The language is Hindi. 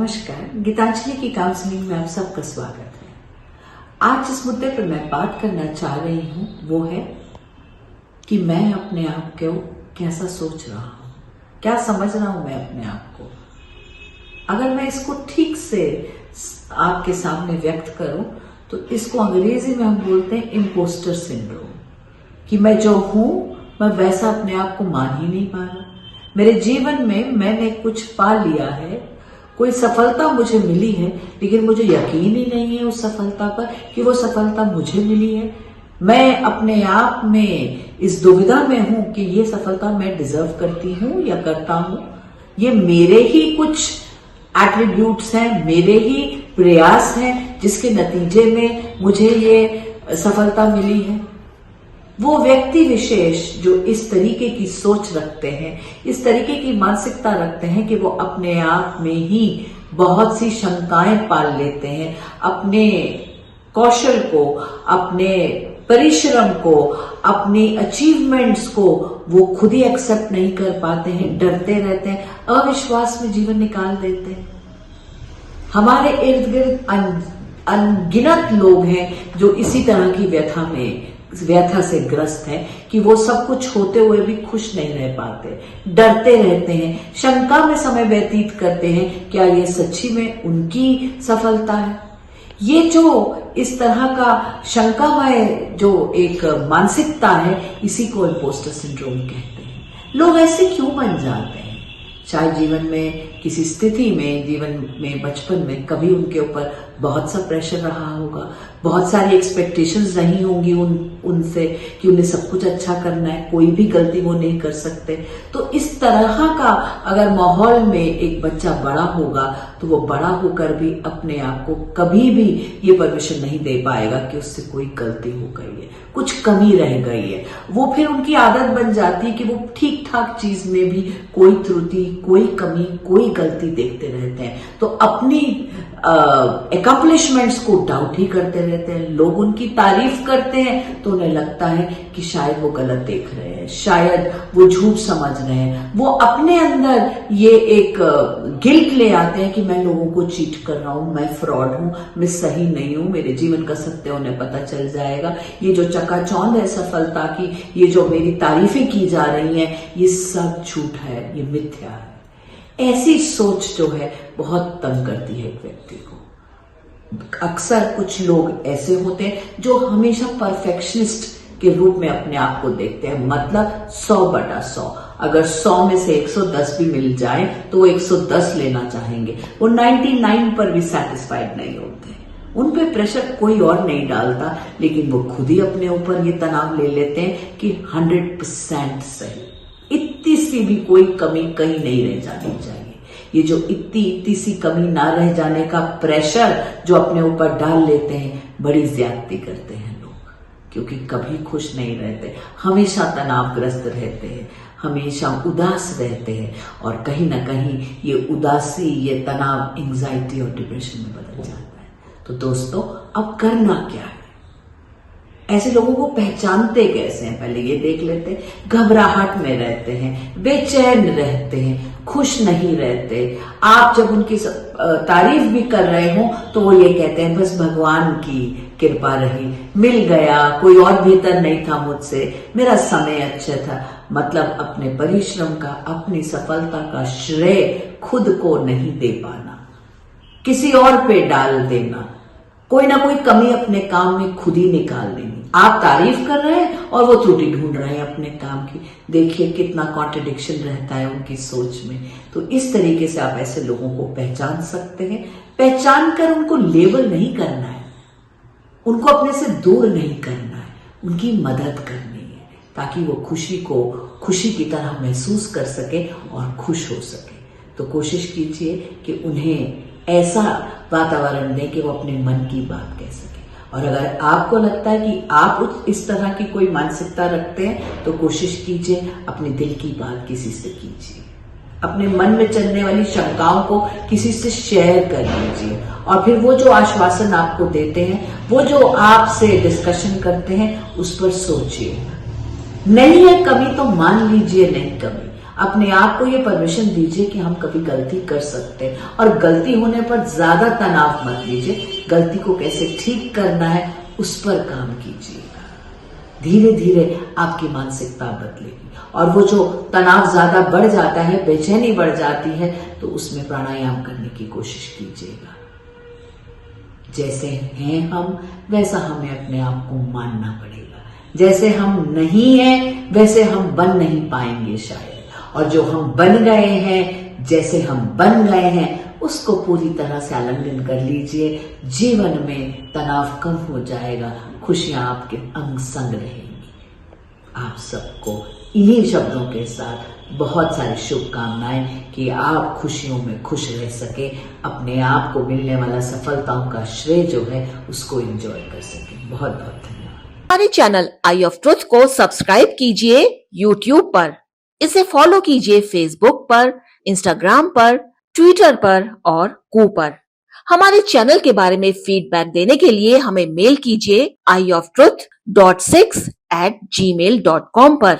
नमस्कार, गीतांजलि की काउंसलिंग में आप सबका स्वागत है। आज जिस मुद्दे पर मैं बात करना चाह रही हूँ वो है कि मैं अपने आप को कैसा सोच रहा हूँ, क्या समझ रहा हूँ मैं अपने आप को। अगर मैं इसको ठीक से आपके सामने व्यक्त करूँ तो इसको अंग्रेजी में हम बोलते हैं इम्पोस्टर सिंड्रोम, कि मैं जो हूँ मैं वैसा अपने आप को मान ही नहीं पा रहा। मेरे जीवन में मैंने कुछ पा लिया है, कोई सफलता मुझे मिली है, लेकिन मुझे यकीन ही नहीं है उस सफलता पर कि वो सफलता मुझे मिली है। मैं अपने आप में इस दुविधा में हूं कि ये सफलता मैं डिजर्व करती हूं या करता हूं। ये मेरे ही कुछ एट्रीब्यूट्स हैं, मेरे ही प्रयास हैं जिसके नतीजे में मुझे ये सफलता मिली है। वो व्यक्ति विशेष जो इस तरीके की सोच रखते हैं, इस तरीके की मानसिकता रखते हैं कि वो अपने आप में ही बहुत सी शंकाएं पाल लेते हैं, अपने कौशल को, अपने परिश्रम को, अपनी अचीवमेंट्स को वो खुद ही एक्सेप्ट नहीं कर पाते हैं, डरते रहते हैं, अविश्वास में जीवन निकाल देते हैं। हमारे इर्द गिर्द अनगिनत लोग हैं जो इसी तरह की व्यथा से ग्रस्त है कि वो सब कुछ होते हुए भी खुश नहीं रह पाते, डरते रहते हैं, शंका में समय व्यतीत करते हैं, क्या ये सच्ची में उनकी सफलता है। ये जो इस तरह का शंकामय जो एक मानसिकता है, इसी को इम्पोस्टर सिंड्रोम कहते हैं। लोग ऐसे क्यों बन जाते हैं? शायद जीवन में किसी स्थिति में, जीवन में बचपन में कभी उनके ऊपर बहुत सा प्रेशर रहा होगा, बहुत सारी एक्सपेक्टेशंस रही होंगी उनसे कि उन्हें सब कुछ अच्छा करना है, कोई भी गलती वो नहीं कर सकते। तो इस तरह का अगर माहौल में एक बच्चा बड़ा होगा तो वो बड़ा होकर भी अपने आप को कभी भी ये परमिशन नहीं दे पाएगा कि उससे कोई गलती हो गई है, कुछ कमी रह गई है। वो फिर उनकी आदत बन जाती है कि वो ठीक ठाक चीज में भी कोई त्रुटि, कोई कमी, कोई गलती देखते रहते हैं। तो अपनी अकम्पलिशमेंट्स को डाउट ही करते रहते हैं। लोग उनकी तारीफ करते हैं तो उन्हें लगता है कि शायद वो गलत देख रहे हैं, शायद वो झूठ समझ रहे हैं। वो अपने अंदर ये एक गिल्ट ले आते हैं कि मैं लोगों को चीट कर रहा हूं, मैं फ्रॉड हूं, मैं सही नहीं हूं, मेरे जीवन का सत्य उन्हें पता चल जाएगा। ये जो चकाचौंध है सफलता की, ये जो मेरी तारीफें की जा रही हैं, ये सब झूठ है, ये मिथ्या है। ऐसी सोच जो है बहुत तंग करती है एक व्यक्ति को। अक्सर कुछ लोग ऐसे होते हैं जो हमेशा परफेक्शनिस्ट के रूप में अपने आप को देखते हैं, मतलब 100/100। अगर 100 में से 110 भी मिल जाए तो वो 110 लेना चाहेंगे। वो 99 पर भी सेटिस्फाइड नहीं होते। उन पे प्रेशर कोई और नहीं डालता, लेकिन वो खुद ही अपने ऊपर ये तनाव ले लेते हैं कि 100% सही, इतनी सी भी कोई कमी कहीं नहीं रह जानी चाहिए। ये जो इतनी सी कमी ना रह जाने का प्रेशर जो अपने ऊपर डाल लेते हैं, बड़ी ज्यादती करते हैं लोग, क्योंकि कभी खुश नहीं रहते, हमेशा तनावग्रस्त रहते हैं, हमेशा उदास रहते हैं, और कहीं ना कहीं ये उदासी, ये तनाव एंजाइटी और डिप्रेशन में बदल जाता है। तो दोस्तों, अब करना क्या है? ऐसे लोगों को पहचानते कैसे हैं, पहले ये देख लेते हैं। घबराहट में रहते हैं, बेचैन रहते हैं, खुश नहीं रहते। आप जब उनकी तारीफ भी कर रहे हो तो वो ये कहते हैं बस भगवान की कृपा रही, मिल गया, कोई और बेहतर नहीं था मुझसे, मेरा समय अच्छा था। मतलब अपने परिश्रम का, अपनी सफलता का श्रेय खुद को नहीं दे पाना, किसी और पे डाल देना, कोई ना कोई कमी अपने काम में खुद ही निकाल लेनी। आप तारीफ कर रहे हैं और वो त्रुटि ढूंढ रहे हैं अपने काम की। देखिए कितना कॉन्ट्रडिक्शन रहता है उनकी सोच में। तो इस तरीके से आप ऐसे लोगों को पहचान सकते हैं। पहचान कर उनको लेबल नहीं करना है, उनको अपने से दूर नहीं करना है, उनकी मदद करनी है, ताकि वो खुशी को खुशी की तरह महसूस कर सके और खुश हो सके। तो कोशिश कीजिए कि उन्हें ऐसा वातावरण दें कि वो अपने मन की बात कह सके। और अगर आपको लगता है कि आप इस तरह की कोई मानसिकता रखते हैं तो कोशिश कीजिए अपने दिल की बात किसी से कीजिए, अपने मन में चलने वाली शंकाओं को किसी से शेयर कर लीजिए, और फिर वो जो आश्वासन आपको देते हैं, वो जो आपसे डिस्कशन करते हैं, उस पर सोचिए। नहीं है कमी तो मान लीजिए नहीं कमी। अपने आप को ये परमिशन दीजिए कि हम कभी गलती कर सकते हैं, और गलती होने पर ज्यादा तनाव मत लीजिए। गलती को कैसे ठीक करना है उस पर काम कीजिएगा। धीरे धीरे आपकी मानसिकता बदलेगी, और वो जो तनाव ज्यादा बढ़ जाता है, बेचैनी बढ़ जाती है, तो उसमें प्राणायाम करने की कोशिश कीजिएगा। जैसे हैं हम, वैसा हमें अपने आप को मानना पड़ेगा। जैसे हम नहीं हैं, वैसे हम बन नहीं पाएंगे शायद। और जो हम बन गए हैं, जैसे हम बन गए हैं, उसको पूरी तरह से आलिंगन कर लीजिए। जीवन में तनाव कम हो जाएगा, खुशियां आपके अंग संग रहेंगी। आप सबको इन्हीं शब्दों के साथ बहुत सारी शुभकामनाएं कि आप खुशियों में खुश रह सके, अपने आप को मिलने वाला सफलताओं का श्रेय जो है उसको एंजॉय कर सके। बहुत बहुत धन्यवाद। हमारे चैनल आई ऑफ ट्रुथ को सब्सक्राइब कीजिए YouTube पर, इसे फॉलो कीजिए Facebook पर, Instagram पर, Twitter पर और कू पर। हमारे चैनल के बारे में फीडबैक देने के लिए हमें मेल कीजिए ioftruth.6@gmail.com पर।